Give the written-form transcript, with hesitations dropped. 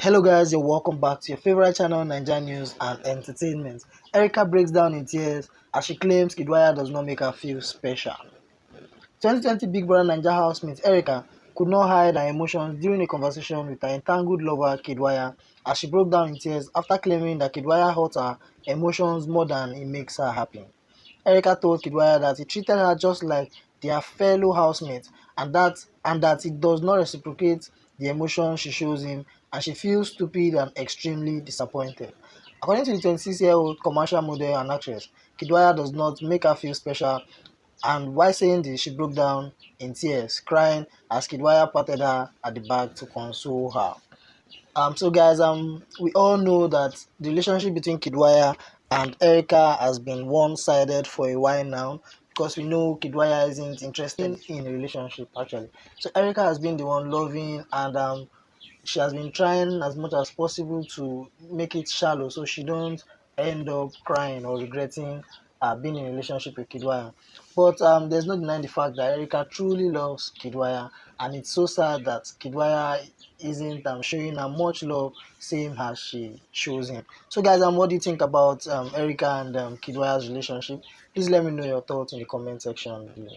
Hello guys, you're welcome back to your favorite channel, Naija News and Entertainment. Erica breaks down in tears as she claims Kiddwaya does not make her feel special. 2020 Big Brother Naija housemate Erica could not hide her emotions during a conversation with her entangled lover Kiddwaya as she broke down in tears after claiming that Kiddwaya hurt her emotions more than it makes her happy. Erica told Kiddwaya that he treated her just like their fellow housemate and that he does not reciprocate the emotion she shows him, and she feels stupid and extremely disappointed. According to the 26-year-old commercial model and actress, Kiddwaya does not make her feel special, and while saying this, she broke down in tears, crying as Kiddwaya patted her at the back to console her. So guys, we all know that the relationship between Kiddwaya and Erica has been one-sided for a while now, because we know Kiddwaya isn't interested in a relationship actually. So Erica has been the one loving, and she has been trying as much as possible to make it shallow so she don't end up crying or regretting being in a relationship with Kiddwaya. But there's no denying the fact that Erica truly loves Kiddwaya, and it's so sad that Kiddwaya isn't showing her much love same as she shows him. So guys, what do you think about Erica and Kiddwaya's relationship? Please let me know your thoughts in the comment section below.